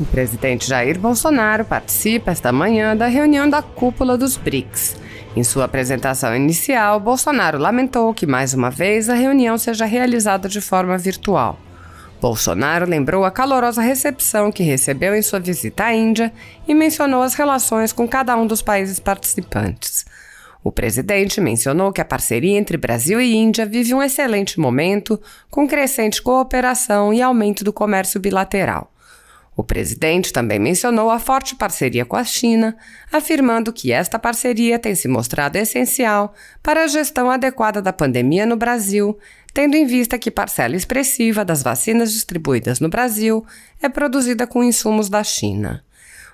O presidente Jair Bolsonaro participa esta manhã da reunião da cúpula dos BRICS. Em sua apresentação inicial, Bolsonaro lamentou que, mais uma vez, a reunião seja realizada de forma virtual. Bolsonaro lembrou a calorosa recepção que recebeu em sua visita à Índia e mencionou as relações com cada um dos países participantes. O presidente mencionou que a parceria entre Brasil e Índia vive um excelente momento, com crescente cooperação e aumento do comércio bilateral. O presidente também mencionou a forte parceria com a China, afirmando que esta parceria tem se mostrado essencial para a gestão adequada da pandemia no Brasil, tendo em vista que parcela expressiva das vacinas distribuídas no Brasil é produzida com insumos da China.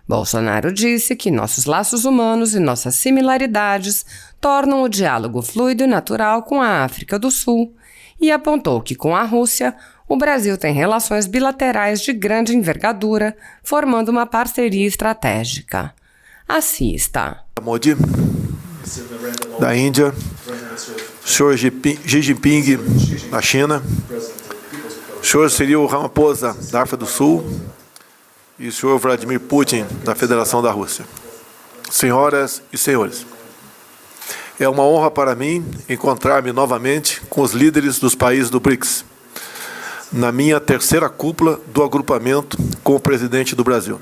Bolsonaro disse que nossos laços humanos e nossas similaridades tornam o diálogo fluido e natural com a África do Sul e apontou que com a Rússia, o Brasil tem relações bilaterais de grande envergadura, formando uma parceria estratégica. Assista. Modi, da Índia, senhor Xi Jinping, da China, senhor Cyril Ramaphosa, da África do Sul, e o senhor Vladimir Putin, da Federação da Rússia. Senhoras e senhores, é uma honra para mim encontrar-me novamente com os líderes dos países do BRICS, na minha terceira cúpula do agrupamento com o presidente do Brasil.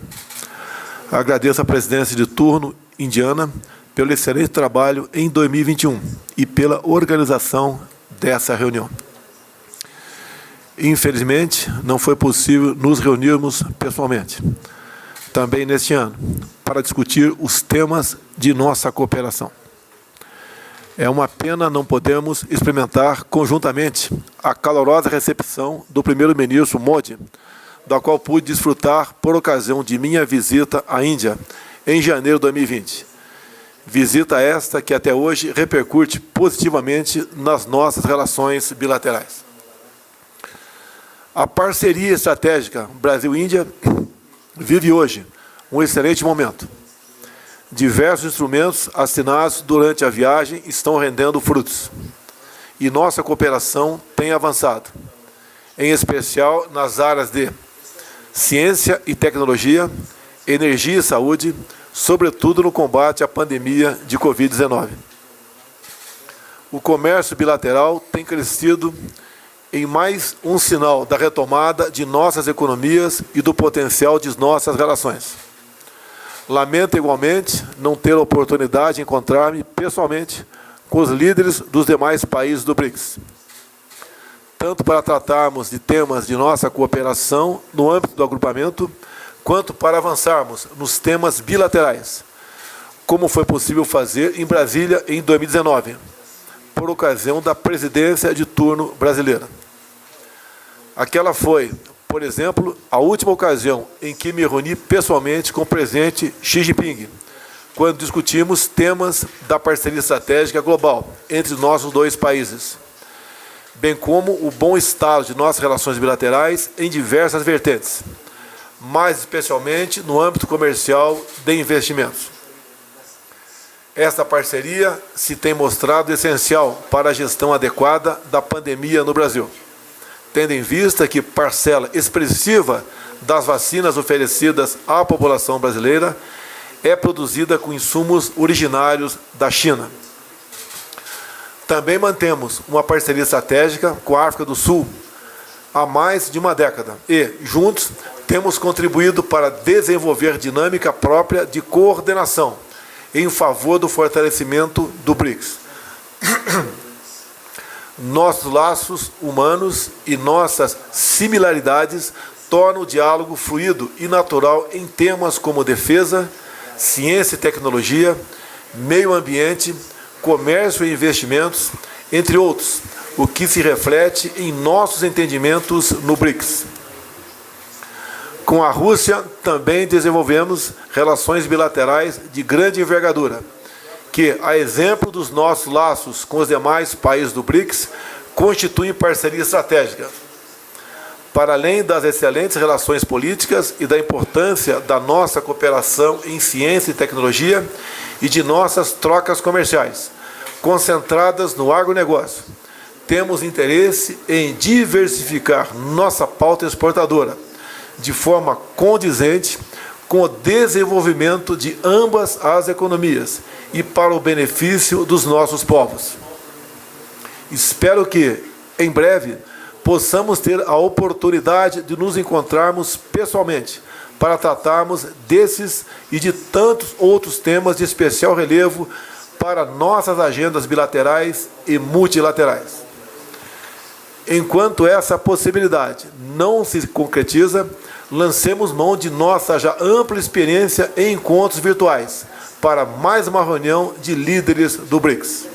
Agradeço a presidência de turno indiana pelo excelente trabalho em 2021 e pela organização dessa reunião. Infelizmente, não foi possível nos reunirmos pessoalmente, também neste ano, para discutir os temas de nossa cooperação. É uma pena não podermos experimentar conjuntamente a calorosa recepção do primeiro-ministro Modi, da qual pude desfrutar por ocasião de minha visita à Índia em janeiro de 2020. Visita esta que até hoje repercute positivamente nas nossas relações bilaterais. A parceria estratégica Brasil-Índia vive hoje um excelente momento. Diversos instrumentos assinados durante a viagem estão rendendo frutos. E nossa cooperação tem avançado, em especial nas áreas de ciência e tecnologia, energia e saúde, sobretudo no combate à pandemia de Covid-19. O comércio bilateral tem crescido em mais um sinal da retomada de nossas economias e do potencial de nossas relações. Lamento igualmente não ter a oportunidade de encontrar-me pessoalmente com os líderes dos demais países do BRICS, tanto para tratarmos de temas de nossa cooperação no âmbito do agrupamento, quanto para avançarmos nos temas bilaterais, como foi possível fazer em Brasília em 2019, por ocasião da presidência de turno brasileira. Aquela foi, por exemplo, a última ocasião em que me reuni pessoalmente com o presidente Xi Jinping, quando discutimos temas da parceria estratégica global entre nossos dois países, bem como o bom estado de nossas relações bilaterais em diversas vertentes, mais especialmente no âmbito comercial de investimentos. Esta parceria se tem mostrado essencial para a gestão adequada da pandemia no Brasil, tendo em vista que parcela expressiva das vacinas oferecidas à população brasileira é produzida com insumos originários da China. Também mantemos uma parceria estratégica com a África do Sul há mais de uma década e, juntos, temos contribuído para desenvolver dinâmica própria de coordenação em favor do fortalecimento do BRICS. Nossos laços humanos e nossas similaridades tornam o diálogo fluido e natural em temas como defesa, ciência e tecnologia, meio ambiente, comércio e investimentos, entre outros, o que se reflete em nossos entendimentos no BRICS. Com a Rússia, também desenvolvemos relações bilaterais de grande envergadura, que, a exemplo dos nossos laços com os demais países do BRICS, constituem parceria estratégica. Para além das excelentes relações políticas e da importância da nossa cooperação em ciência e tecnologia e de nossas trocas comerciais, concentradas no agronegócio, temos interesse em diversificar nossa pauta exportadora, de forma condizente com o desenvolvimento de ambas as economias e para o benefício dos nossos povos. Espero que, em breve, possamos ter a oportunidade de nos encontrarmos pessoalmente para tratarmos desses e de tantos outros temas de especial relevo para nossas agendas bilaterais e multilaterais. Enquanto essa possibilidade não se concretiza, lancemos mão de nossa já ampla experiência em encontros virtuais para mais uma reunião de líderes do BRICS.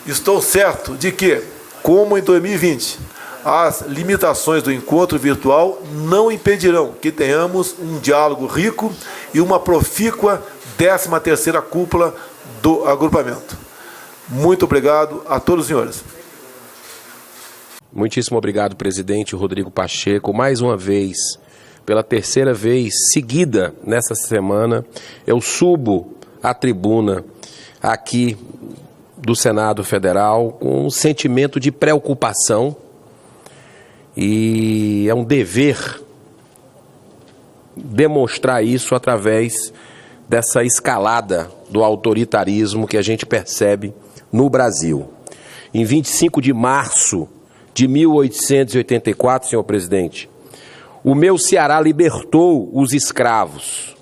Estou certo de que, como em 2020, as limitações do encontro virtual não impedirão que tenhamos um diálogo rico e uma profícua 13ª cúpula do agrupamento. Muito obrigado a todos os senhores. Muitíssimo obrigado, presidente Rodrigo Pacheco. Mais uma vez, pela terceira vez seguida nessa semana, eu subo à tribuna aqui do Senado Federal com um sentimento de preocupação, e é um dever demonstrar isso através dessa escalada do autoritarismo que a gente percebe no Brasil. Em 25 de março de 1884, senhor presidente, o meu Ceará libertou os escravos,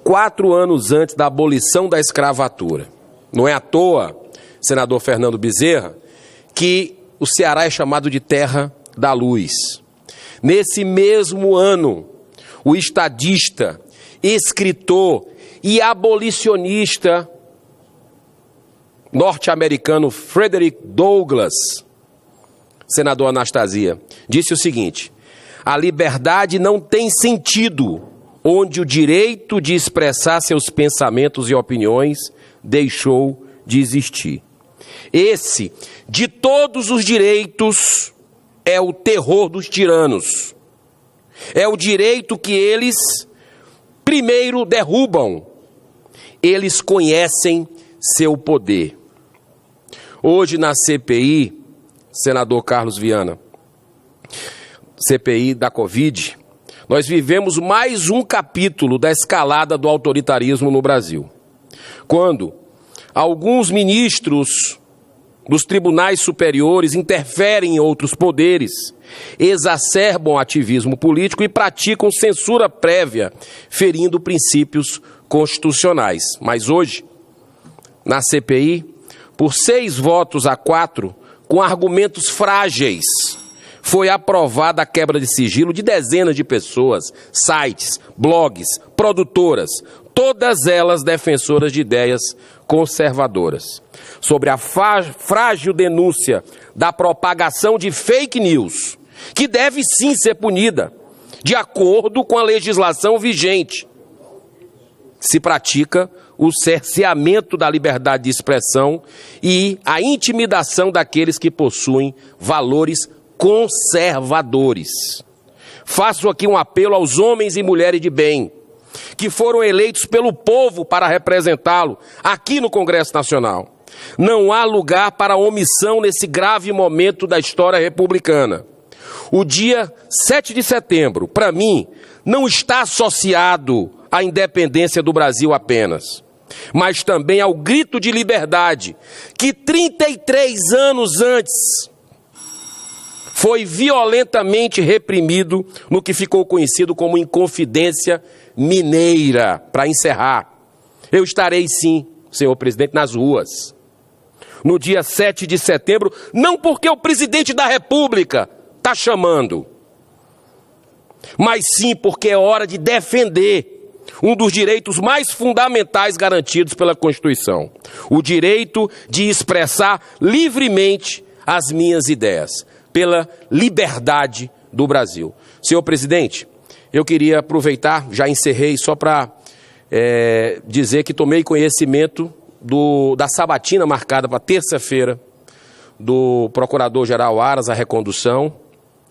4 anos antes da abolição da escravatura. Não é à toa, senador Fernando Bezerra, que o Ceará é chamado de terra da luz. Nesse mesmo ano, o estadista, escritor e abolicionista norte-americano Frederick Douglass, senador Anastasia, disse o seguinte: a liberdade não tem sentido onde o direito de expressar seus pensamentos e opiniões deixou de existir. Esse, de todos os direitos, é o terror dos tiranos. É o direito que eles primeiro derrubam. Eles conhecem seu poder. Hoje na CPI, senador Carlos Viana, CPI da Covid, nós vivemos mais um capítulo da escalada do autoritarismo no Brasil. Quando alguns ministros dos tribunais superiores interferem em outros poderes, exacerbam o ativismo político e praticam censura prévia, ferindo princípios constitucionais. Mas hoje, na CPI, por 6-4, com argumentos frágeis, foi aprovada a quebra de sigilo de dezenas de pessoas, sites, blogs, produtoras, todas elas defensoras de ideias conservadoras, sobre a frágil denúncia da propagação de fake news, que deve sim ser punida, de acordo com a legislação vigente. Se pratica o cerceamento da liberdade de expressão e a intimidação daqueles que possuem valores conservadores. Faço aqui um apelo aos homens e mulheres de bem, que foram eleitos pelo povo para representá-lo aqui no Congresso Nacional. Não há lugar para omissão nesse grave momento da história republicana. O dia 7 de setembro, para mim, não está associado à independência do Brasil apenas, mas também ao grito de liberdade que 33 anos antes foi violentamente reprimido no que ficou conhecido como Inconfidência Mineira. Para encerrar, eu estarei sim, senhor presidente, nas ruas, no dia 7 de setembro, não porque o presidente da República está chamando, mas sim porque é hora de defender um dos direitos mais fundamentais garantidos pela Constituição, o direito de expressar livremente as minhas ideias, pela liberdade do Brasil. Senhor presidente, eu queria aproveitar, já encerrei, só para dizer que tomei conhecimento da sabatina marcada para terça-feira do Procurador-Geral Aras, a recondução.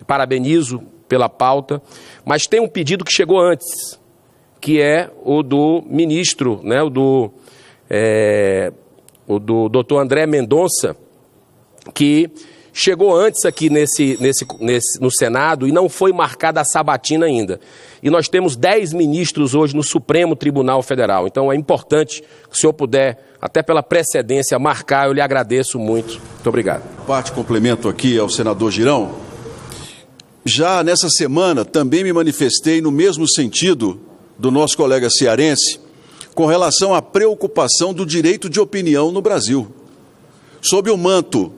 Parabenizo pela pauta, mas tem um pedido que chegou antes, que é o do ministro, né, o do doutor André Mendonça, que chegou antes aqui no Senado e não foi marcada a sabatina ainda. E nós temos 10 ministros hoje no Supremo Tribunal Federal. Então é importante que o senhor puder, até pela precedência, marcar. Eu lhe agradeço muito. Muito obrigado. Parte complemento aqui ao senador Girão. Já nessa semana também me manifestei no mesmo sentido do nosso colega cearense com relação à preocupação do direito de opinião no Brasil. Sob o manto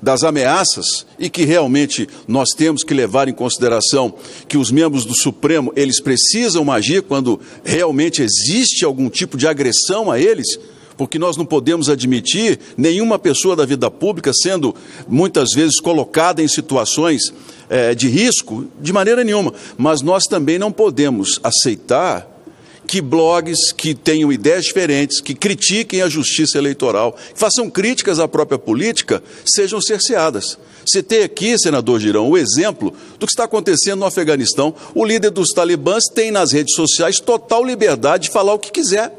das ameaças, e que realmente nós temos que levar em consideração que os membros do Supremo, eles precisam agir quando realmente existe algum tipo de agressão a eles, porque nós não podemos admitir nenhuma pessoa da vida pública sendo muitas vezes colocada em situações de risco, de maneira nenhuma. Mas nós também não podemos aceitar que blogs que tenham ideias diferentes, que critiquem a justiça eleitoral, que façam críticas à própria política, sejam cerceadas. Você tem aqui, senador Girão, o exemplo do que está acontecendo no Afeganistão. O líder dos talibãs tem nas redes sociais total liberdade de falar o que quiser,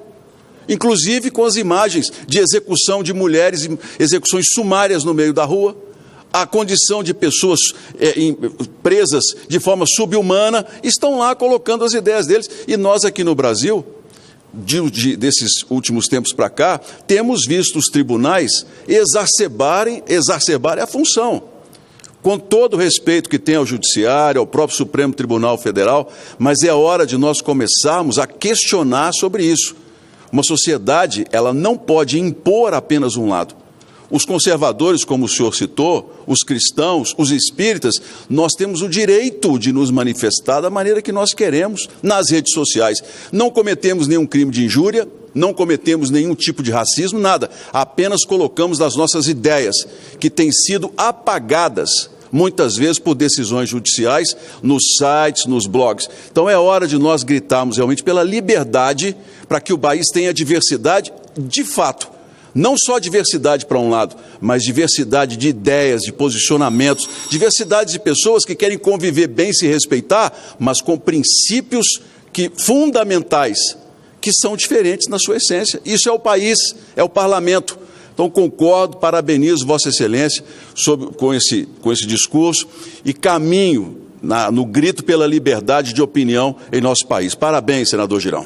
inclusive com as imagens de execução de mulheres, execuções sumárias no meio da rua, a condição de pessoas presas de forma subhumana, estão lá colocando as ideias deles. E nós aqui no Brasil, desses últimos tempos para cá, temos visto os tribunais exacerbarem a função. Com todo o respeito que tem ao Judiciário, ao próprio Supremo Tribunal Federal, mas é hora de nós começarmos a questionar sobre isso. Uma sociedade, ela não pode impor apenas um lado. Os conservadores, como o senhor citou, os cristãos, os espíritas, nós temos o direito de nos manifestar da maneira que nós queremos nas redes sociais. Não cometemos nenhum crime de injúria, não cometemos nenhum tipo de racismo, nada. Apenas colocamos as nossas ideias, que têm sido apagadas, muitas vezes por decisões judiciais, nos sites, nos blogs. Então é hora de nós gritarmos realmente pela liberdade, para que o país tenha diversidade de fato. Não só diversidade para um lado, mas diversidade de ideias, de posicionamentos, diversidade de pessoas que querem conviver bem, se respeitar, mas com princípios fundamentais, que são diferentes na sua essência. Isso é o país, é o parlamento. Então concordo, parabenizo Vossa Excelência com esse discurso e caminho no grito pela liberdade de opinião em nosso país. Parabéns, senador Girão.